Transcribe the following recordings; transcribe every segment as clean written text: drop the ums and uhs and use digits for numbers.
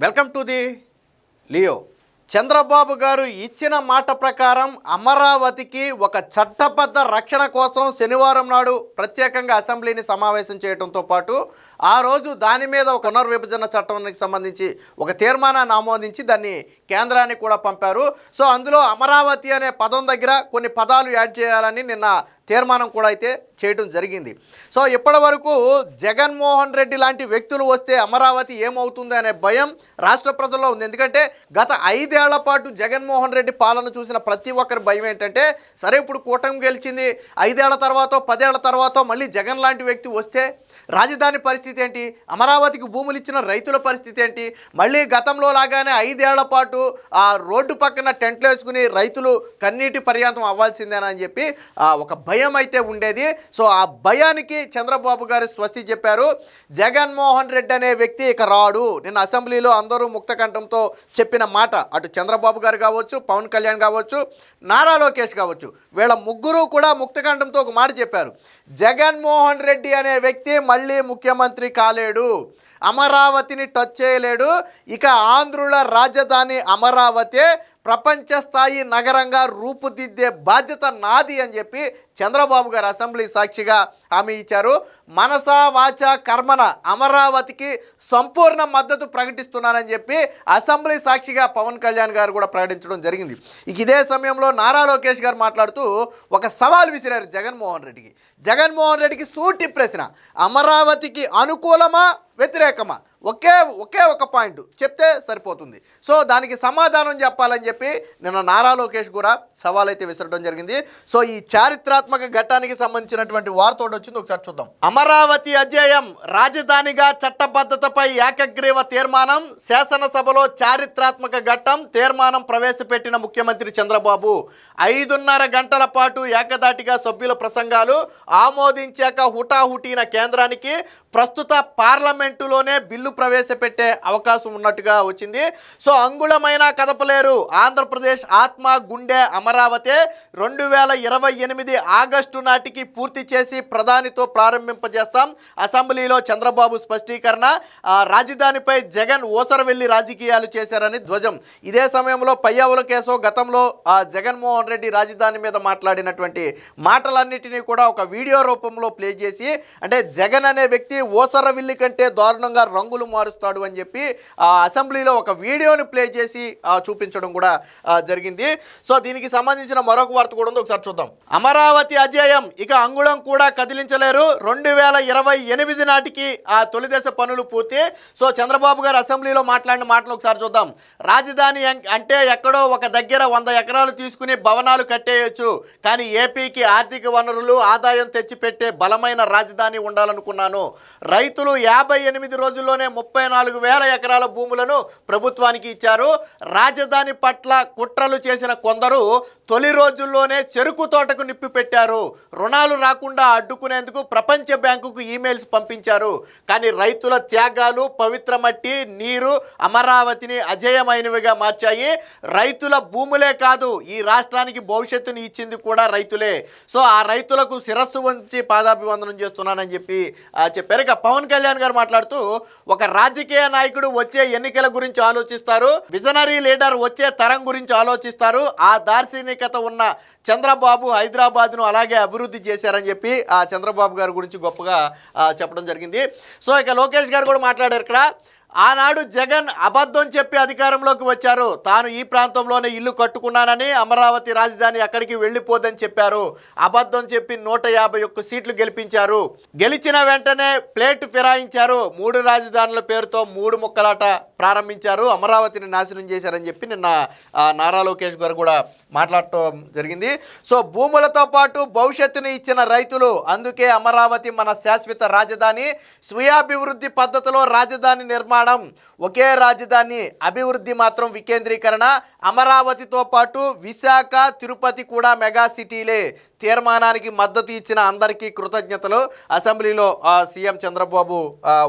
Welcome to the Leo. Chandrababu గారు ఇచ్చిన మాట ప్రకారం అమరావతికి ఒక చట్టబద్ధ రక్షణ కోసం శనివారం నాడు ప్రత్యేకంగా అసెంబ్లీని సమావేశం చేయడంతో పాటు ఆ రోజు దాని మీద ఒక పునర్విభజన చట్టానికి సంబంధించి ఒక తీర్మానాన్ని ఆమోదించి దాన్ని కేంద్రానికి కూడా పంపారు. సో అందులో అమరావతి అనే పదం దగ్గర కొన్ని పదాలు యాడ్ చేయాలని నిన్న తీర్మానం కూడా అయితే చేయడం జరిగింది. సో ఇప్పటి వరకు జగన్మోహన్ రెడ్డి లాంటి వ్యక్తులు వస్తే అమరావతి ఏమవుతుంది అనే భయం రాష్ట్ర ప్రజల్లో ఉంది. ఎందుకంటే గత 5 ఏళ్ల పాటు జగన్మోహన్ రెడ్డి పాలన చూసిన ప్రతి ఒక్కరి భయం ఏంటంటే, సరే ఇప్పుడు కూటమి గెలిచింది, 5 ఏళ్ల తర్వాత 10 ఏళ్ల తర్వాత మళ్ళీ జగన్ లాంటి వ్యక్తి వస్తే రాజధాని పరిస్థితి ఏంటి, అమరావతికి భూములు ఇచ్చిన రైతుల పరిస్థితి ఏంటి, మళ్ళీ గతంలో లాగానే 5 ఏళ్ల పాటు ఆ రోడ్డు పక్కన టెంట్లు వేసుకుని రైతులు కన్నీటి పర్యాంతం అవ్వాల్సిందేనని చెప్పి ఒక భయం అయితే ఉండేది. సో ఆ భయానికి చంద్రబాబు గారు స్వస్తి చెప్పారు. జగన్మోహన్ రెడ్డి అనే వ్యక్తి ఇక రాడు. నిన్న అసెంబ్లీలో అందరూ ముక్తకంఠంతో చెప్పిన మాట, అటు చంద్రబాబు గారు కావచ్చు, పవన్ కళ్యాణ్ కావచ్చు, నారా లోకేష్ కావచ్చు, వీళ్ళ ముగ్గురు కూడా ముక్తకంఠంతో ఒక మాట చెప్పారు. జగన్మోహన్ రెడ్డి అనే వ్యక్తి మళ్ళీ ముఖ్యమంత్రి కాలేడు, అమరావతిని టచ్ చేయలేడు, ఇక ఆంధ్రుల రాజధాని అమరావతి ప్రపంచ స్థాయి నగరంగా రూపుదిద్దే బాధ్యత నాది అని చెప్పి చంద్రబాబు గారు అసెంబ్లీ సాక్షిగా హామీ ఇచ్చారు. మనసా వాచ కర్మన అమరావతికి సంపూర్ణ మద్దతు ప్రకటిస్తున్నానని చెప్పి అసెంబ్లీ సాక్షిగా పవన్ కళ్యాణ్ గారు కూడా ప్రకటించడం జరిగింది. ఇదే సమయంలో నారా లోకేష్ గారు మాట్లాడుతూ ఒక సవాల్ విసిరారు జగన్మోహన్ రెడ్డికి సూటి ప్రశ్న, అమరావతికి అనుకూలమా వ్యతిరేకమా, ఒకే ఒక పాయింట్ చెప్తే సరిపోతుంది. సో దానికి సమాధానం చెప్పాలని చెప్పి నిన్న నారా లోకేష్ కూడా సవాల్ అయితే విసరడం జరిగింది. సో ఈ చారిత్రాత్మక ఘట్టానికి సంబంధించినటువంటి వార్త వచ్చింది, ఒకసారి చూద్దాం. అమరావతి అధ్యాయం, రాజధానిగా చట్టబద్ధతపై ఏకగ్రీవ తీర్మానం, శాసనసభలో చారిత్రాత్మక ఘట్టం, తీర్మానం ప్రవేశపెట్టిన ముఖ్యమంత్రి చంద్రబాబు. 5:30 గంటల పాటు ఏకదాటిగా సభ్యుల ప్రసంగాలు ఆమోదించాక హుటాహుటీన కేంద్రానికి ప్రస్తుత పార్లమెంటులోనే బిల్లు ప్రవేశపెట్టే అవకాశం ఉన్నట్టుగా వచ్చింది. సో అంగుళమైనా కదపలేరు, ఆంధ్రప్రదేశ్ ఆత్మ గుండె అమరావతి 2028 ఆగస్టు నాటికి పూర్తి చేసి ప్రధానితో ప్రారంభింపజేస్తాం. అసెంబ్లీలో చంద్రబాబు స్పష్టీకరణ, రాజధానిపై జగన్ ఓసరవెల్లి రాజకీయాలు చేశారని ధ్వజం. ఇదే సమయంలో పయ్యావుల కేసు గతంలో జగన్మోహన్ రెడ్డి రాజధాని మీద మాట్లాడినటువంటి మాటలన్నిటినీ కూడా ఒక వీడియో రూపంలో ప్లే చేసి, అంటే జగన్ అనే వ్యక్తి ఓసరవిల్లి కంటే దారుణంగా రంగులు మారుస్తాడు అని చెప్పి అసెంబ్లీలో ఒక వీడియోని ప్లే చేసి చూపించడం కూడా జరిగింది. సో దీనికి సంబంధించిన మరొక వార్త కూడా ఉంది, ఒకసారి చూద్దాం. అమరావతి అధ్యాయం, ఇక అంగుళం కూడా కదిలించలేరు, 2028 నాటికి తొలి దశ పనులు పూర్తి. సో చంద్రబాబు గారు అసెంబ్లీలో మాట్లాడిన మాటలు ఒకసారి చూద్దాం. రాజధాని అంటే ఎక్కడో ఒక దగ్గర 100 ఎకరాలు తీసుకుని భవనాలు కట్టేయచ్చు, కానీ ఏపీకి ఆర్థిక వనరులు ఆదాయం తెచ్చిపెట్టే బలమైన రాజధాని ఉండాలనుకున్నాను. రైతులు 58 రోజుల్లోనే 34,000 ఎకరాల భూములను ప్రభుత్వానికి ఇచ్చారు. రాజధాని పట్ల కుట్రలు చేసిన కొందరు తొలి రోజుల్లోనే చెరుకు తోటకు నిప్పి పెట్టారు. రుణాలు రాకుండా అడ్డుకునేందుకు ప్రపంచ బ్యాంకుకు ఈమెయిల్స్ పంపించారు. కానీ రైతుల త్యాగాలు, పవిత్ర మట్టి, నీరు అమరావతిని అజేయమైనవిగా మార్చాయి. రైతుల భూములే కాదు, ఈ రాష్ట్రానికి భవిష్యత్తుని ఇచ్చింది కూడా రైతులే. సో ఆ రైతులకు శిరస్సు వంచి పాదాభివందనం చేస్తున్నానని చెప్పి చెప్పారు. ఇక పవన్ కళ్యాణ్ గారు మాట్లాడుతూ, ఒక రాజకీయ నాయకుడు వచ్చే ఎన్నికల గురించి ఆలోచిస్తారు, విజనరీ లీడర్ వచ్చే తరం గురించి ఆలోచిస్తారు. ఆ దార్శనికత ఉన్న చంద్రబాబు హైదరాబాద్ను అలాగే అభివృద్ధి చేశారని చెప్పి చంద్రబాబు గారి గురించి గొప్పగా చెప్పడం జరిగింది. సో ఇక లోకేష్ గారు కూడా మాట్లాడారు ఇక్కడ. ఆనాడు జగన్ అబద్ధం చెప్పి అధికారంలోకి వచ్చారు, తాను ఈ ప్రాంతంలోనే ఇల్లు కట్టుకున్నానని, అమరావతి రాజధాని ఎక్కడికి వెళ్ళిపోదని చెప్పారు. అబద్ధం చెప్పి 151 సీట్లు గెలిపించారు. గెలిచిన వెంటనే ప్లేట్ ఫిరాయించారు. 3 రాజధానుల పేరుతో 3 ముక్కలాట ప్రారంభించారు, అమరావతిని నాశనం చేశారని చెప్పి నిన్న నారా లోకేష్ గారు కూడా మాట్లాడటం జరిగింది. సో భూములతో పాటు భవిష్యత్తుని ఇచ్చిన రైతులు, అందుకే అమరావతి మన శాశ్వత రాజధాని. స్వయాభివృద్ధి పద్ధతిలో రాజధాని నిర్మాణం, ఒకే రాజధాని, అభివృద్ధి మాత్రం వికేంద్రీకరణ. అమరావతితో పాటు విశాఖ, తిరుపతి కూడా మెగా సిటీలే. తీర్మానానికి మద్దతు ఇచ్చిన అందరికీ కృతజ్ఞతలు. అసెంబ్లీలో సీఎం చంద్రబాబు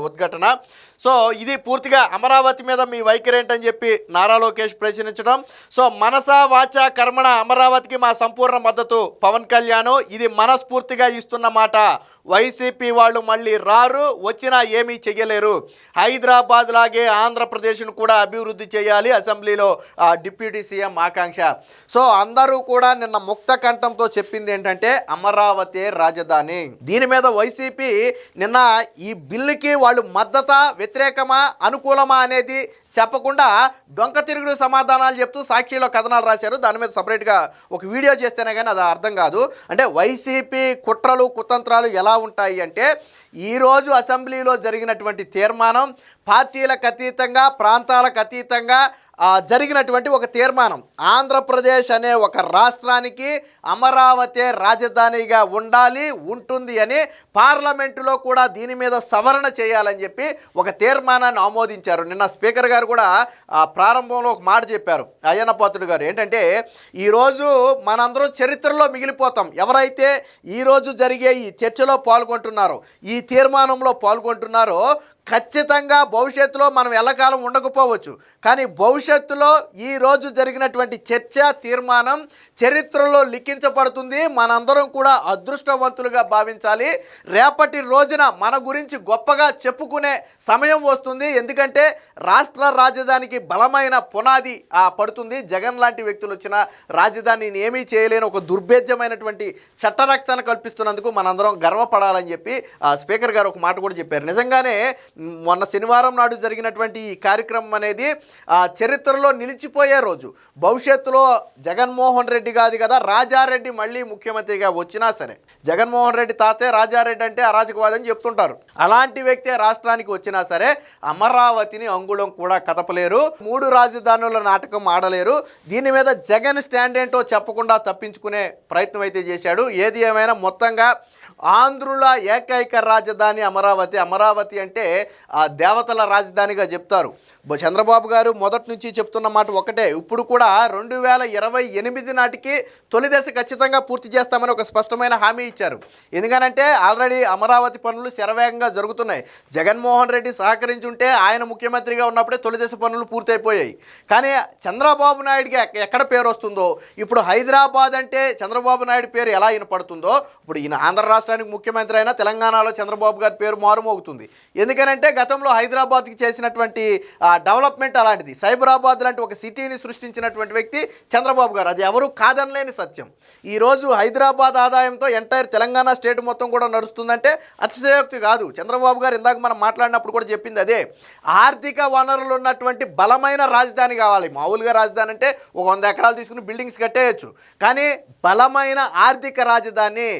ఉద్ఘాటన. సో ఇది పూర్తిగా అమరావతి మీద మీ వైఖరి ఏంటని చెప్పి నారా లోకేష్ ప్రశ్నించడం. సో మనసా వాచా కర్మణ అమరావతికి మా సంపూర్ణ మద్దతు పవన్ కళ్యాణ్, ఇది మనస్ఫూర్తిగా ఇస్తున్న మాట. వైసీపీ వాళ్ళు మళ్ళీ రారు, వచ్చినా ఏమీ చెయ్యలేరు. హైదరాబాద్ లాగే ఆంధ్రప్రదేశ్ను కూడా అభివృద్ధి చేయాలి అసెంబ్లీలో డిప్యూటీ సీఎం ఆకాంక్ష. సో అందరూ కూడా నిన్న ముక్త కంఠంతో చెప్పింది ఏంటంటే అమరావతి రాజధాని. దీని మీద వైసీపీ నిన్న ఈ బిల్లుకి వాళ్ళు మద్దతా వ్యతిరేకమా అనుకూలమా అనేది చెప్పకుండా డొంక తిరుగుడు సమాధానాలు చెప్తూ సాక్షిలో కథనాలు రాశారు. దాని మీద సపరేట్గా ఒక వీడియో చేస్తేనే కానీ అది అర్థం కాదు. అంటే వైసీపీ కుట్రలు కుతంత్రాలు ఎలా ఉంటాయి అంటే, ఈరోజు అసెంబ్లీలో జరిగినటువంటి తీర్మానం పార్టీలకు అతీతంగా ప్రాంతాలకు అతీతంగా జరిగినటువంటి ఒక తీర్మానం. ఆంధ్రప్రదేశ్ అనే ఒక రాష్ట్రానికి అమరావతి రాజధానిగా ఉండాలి, ఉంటుంది అని పార్లమెంటులో కూడా దీని మీద సవరణ చేయాలని చెప్పి ఒక తీర్మానాన్ని ఆమోదించారు. నిన్న స్పీకర్ గారు కూడా ప్రారంభంలో ఒక మాట చెప్పారు, అయ్యన్న పాత్రుడు గారు. ఏంటంటే ఈరోజు మనందరం చరిత్రలో మిగిలిపోతాం. ఎవరైతే ఈరోజు జరిగే ఈ చర్చలో పాల్గొంటున్నారో, ఈ తీర్మానంలో పాల్గొంటున్నారో, ఖచ్చితంగా భవిష్యత్తులో మనం ఎల్లకాలం ఉండకపోవచ్చు, కానీ భవిష్యత్తులో ఈరోజు జరిగినటువంటి చర్చ తీర్మానం చరిత్రలో లిఖించబడుతుంది. మనందరం కూడా అదృష్టవంతులుగా భావించాలి. రేపటి రోజున మన గురించి గొప్పగా చెప్పుకునే సమయం వస్తుంది. ఎందుకంటే రాష్ట్ర రాజధానికి బలమైన పునాది పడుతుంది. జగన్ లాంటి వ్యక్తులు వచ్చిన రాజధానిని ఏమీ చేయలేని ఒక దుర్భేద్యమైనటువంటి చట్టరక్షణ కల్పిస్తున్నందుకు మనందరం గర్వపడాలని చెప్పి స్పీకర్ గారు ఒక మాట కూడా చెప్పారు. నిజంగానే మొన్న శనివారం నాడు జరిగినటువంటి ఈ కార్యక్రమం అనేది చరిత్రలో నిలిచిపోయే రోజు. భవిష్యత్తులో జగన్మోహన్ రెడ్డి కాదు కదా, రాజారెడ్డి మళ్ళీ ముఖ్యమంత్రిగా వచ్చినా సరే, జగన్మోహన్ రెడ్డి తాతే రాజారెడ్డి అంటే అరాజకవాదని చెప్తుంటారు. అలాంటి వ్యక్తే రాష్ట్రానికి వచ్చినా సరే అమరావతిని అంగుళం కూడా కదపలేరు, 3 రాజధానుల నాటకం ఆడలేరు. దీని మీద జగన్ స్టాండ్ ఏంటో చెప్పకుండా తప్పించుకునే ప్రయత్నం అయితే చేశాడు. ఏది ఏమైనా మొత్తంగా ఆంధ్రుల ఏకైక రాజధాని అమరావతి. అమరావతి అంటే దేవతల రాజధానిగా చెప్తారు. చంద్రబాబు గారు మొదటి నుంచి చెప్తున్న మాట ఒకటే, ఇప్పుడు కూడా 2028 నాటికి తొలి దశ ఖచ్చితంగా పూర్తి చేస్తామని ఒక స్పష్టమైన హామీ ఇచ్చారు. ఎందుకనంటే ఆల్రెడీ అమరావతి పనులు శరవేగంగా జరుగుతున్నాయి. జగన్మోహన్ రెడ్డి సహకరించుంటే ఆయన ముఖ్యమంత్రిగా ఉన్నప్పుడే తొలి దశ పనులు పూర్తయిపోయాయి. కానీ చంద్రబాబు నాయుడికి ఎక్కడ పేరు వస్తుందో, ఇప్పుడు హైదరాబాద్ అంటే చంద్రబాబు నాయుడు పేరు ఎలా వినపడుతుందో, ఇప్పుడు ఈయన ఆంధ్ర రాష్ట్రానికి ముఖ్యమంత్రి అయినా తెలంగాణలో చంద్రబాబు గారి పేరు మారుమోగుతుంది. ఎందుకనంటే గతంలో హైదరాబాద్కి చేసినటువంటి డెవలప్మెంట్ అలాంటిది. సైబరాబాద్ లాంటి ఒక సిటీని సృష్టించినటువంటి వ్యక్తి చంద్రబాబు గారు. అది ఎవరు కాదనలేని సత్యం. ఈరోజు హైదరాబాద్ ఆదాయంతో ఎంటైర్ తెలంగాణ స్టేట్ మొత్తం కూడా నడుస్తుందంటే అతిశయోక్తి కాదు. చంద్రబాబు గారు ఇందాక మనం మాట్లాడినప్పుడు కూడా చెప్పింది అదే. ఆర్థిక వనరులు ఉన్నటువంటి బలమైన రాజధాని కావాలి. మామూలుగా రాజధాని అంటే ఒక 100 ఎకరాలు తీసుకుని బిల్డింగ్స్ కట్టేయచ్చు, కానీ బలమైన ఆర్థిక రాజధాని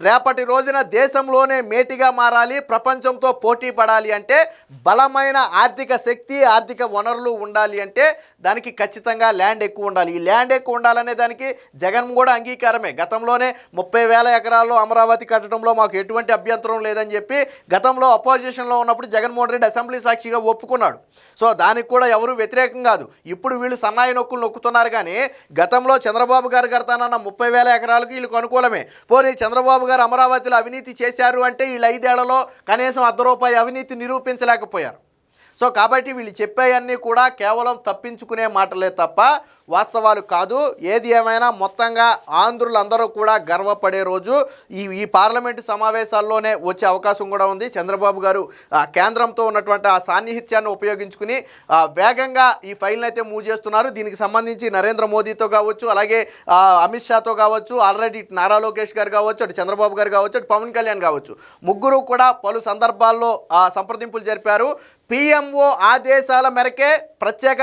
రేపటి రోజున దేశంలోనే మేటిగా మారాలి, ప్రపంచంతో పోటీ పడాలి అంటే బలమైన ఆర్థిక శక్తి, ఆర్థిక వనరులు ఉండాలి అంటే దానికి ఖచ్చితంగా ల్యాండ్ ఎక్కువ ఉండాలి. ఈ ల్యాండ్ ఎక్కువ ఉండాలనే దానికి జగన్ కూడా అంగీకారమే. గతంలోనే 30,000 ఎకరాల్లో అమరావతి కట్టడంలో మాకు ఎటువంటి అభ్యంతరం లేదని చెప్పి గతంలో అపోజిషన్లో ఉన్నప్పుడు జగన్మోహన్ రెడ్డి అసెంబ్లీ సాక్షిగా ఒప్పుకున్నాడు. సో దానికి కూడా ఎవరు వ్యతిరేకం కాదు. ఇప్పుడు వీళ్ళు సన్నాయి నొక్కులు నొక్కుతున్నారు, కానీ గతంలో చంద్రబాబు గారు కడతానన్న 30,000 ఎకరాలకు వీళ్ళకు అనుకూలమే. పోనీ చంద్రబాబు గారు అమరావతిలో అవినీతి చేశారు అంటే వీళ్ళు 5 ఏళ్లలో కనీసం ₹1 అవినీతి నిరూపించలేకపోయారు. సో కాబట్టి వీళ్ళు చెప్పేవన్నీ కూడా కేవలం తప్పించుకునే మాటలే తప్ప వాస్తవాలు కాదు. ఏది ఏమైనా మొత్తంగా ఆంధ్రులందరూ కూడా గర్వపడే రోజు ఈ పార్లమెంటు సమావేశాల్లోనే వచ్చే అవకాశం కూడా ఉంది. చంద్రబాబు గారు కేంద్రంతో ఉన్నటువంటి ఆ సాన్నిహిత్యాన్ని ఉపయోగించుకుని వేగంగా ఈ ఫైల్ని అయితే మూవ్ చేస్తున్నారు. దీనికి సంబంధించి నరేంద్ర మోదీతో కావచ్చు, అలాగే అమిత్ షాతో కావచ్చు, ఆల్రెడీ నారా లోకేష్ గారు కావచ్చు, అటు చంద్రబాబు గారు కావచ్చు, అటు పవన్ కళ్యాణ్ కావచ్చు, ముగ్గురు కూడా పలు సందర్భాల్లో సంప్రదింపులు జరిపారు. పిఎంఓ ఆదేశాల మేరకే ప్రత్యేక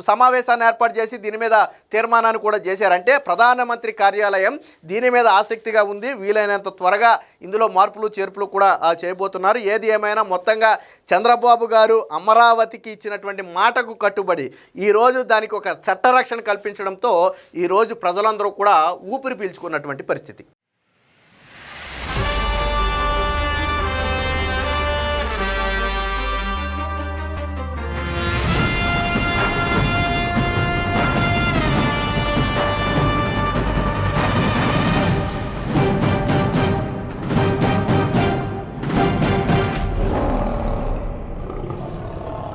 సమావేశాన్ని ఏర్పాటు చేసి దీని మీద తీర్మానాన్ని కూడా చేశారంటే ప్రధానమంత్రి కార్యాలయం దీని మీద ఆసక్తిగా ఉంది. వీలైనంత త్వరగా ఇందులో మార్పులు చేర్పులు కూడా చేయబోతున్నారు. ఏది ఏమైనా మొత్తంగా చంద్రబాబు గారు అమరావతికి ఇచ్చినటువంటి మాటకు కట్టుబడి ఈరోజు దానికి ఒక చట్టరక్షణ కల్పించడంతో ఈరోజు ప్రజలందరూ కూడా ఊపిరి పీల్చుకున్నటువంటి పరిస్థితి.